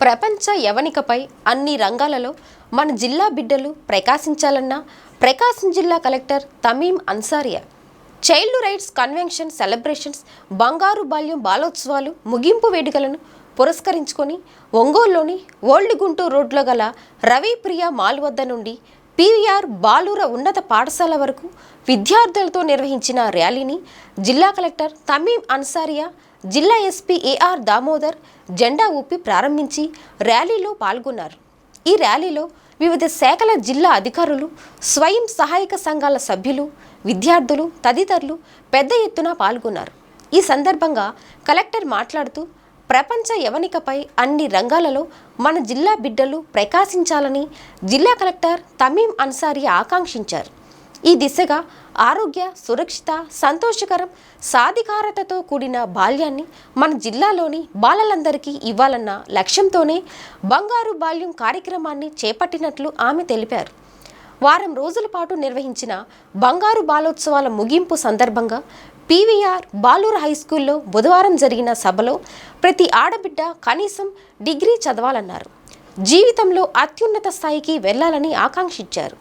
ప్రపంచ యవనికపై అన్ని రంగాలలో మన జిల్లా బిడ్డలు ప్రకాశించాలన్న ప్రకాశం జిల్లా collector Tamim Ansariya child rights convention celebrations బంగారు బాల్యం బాలోత్సవాలు ముగింపు వేడుకలను పురస్కరించుకొని ఒంగోలులోని ఓల్డ్ గుంటూరు రోడ్లో గల రవిప్రియ మాల్ వద్ద నుండి పీవీఆర్ బాలుర ఉన్నత పాఠశాల వరకు విద్యార్థులతో నిర్వహించిన ర్యాలీని జిల్లా కలెక్టర్ తమీం అన్సారియా జిల్లా ఎస్పీ ఏఆర్ దామోదర్ జెండా ఊపి ప్రారంభించి ర్యాలీలో పాల్గొన్నారు. ఈ ర్యాలీలో వివిధ శాఖల జిల్లా అధికారులు, స్వయం సహాయక సంఘాల సభ్యులు, విద్యార్థులు తదితరులు పెద్ద ఎత్తున పాల్గొన్నారు. ఈ సందర్భంగా కలెక్టర్ మాట్లాడుతూ ప్రపంచ యవనికపై అన్ని రంగాలలో మన జిల్లా బిడ్డలు ప్రకాశించాలని జిల్లా కలెక్టర్ తమీం అన్సారియా ఆకాంక్షించారు. ఈ దిశగా ఆరోగ్య, సురక్షిత, సంతోషకరం, సాధికారతతో కూడిన బాల్యాన్ని మన జిల్లాలోని బాలలందరికీ ఇవ్వాలన్న లక్ష్యంతోనే బంగారు బాల్యం కార్యక్రమాన్ని చేపట్టినట్లు ఆమె తెలిపారు. వారం రోజుల పాటు నిర్వహించిన బంగారు బాలోత్సవాల ముగింపు సందర్భంగా పీవీఆర్ బాలూర్ హైస్కూల్లో బుధవారం జరిగిన సభలో ప్రతి ఆడబిడ్డ కనీసం డిగ్రీ చదవాలన్నారు. జీవితంలో అత్యున్నత స్థాయికి వెళ్లాలని ఆకాంక్షించారు.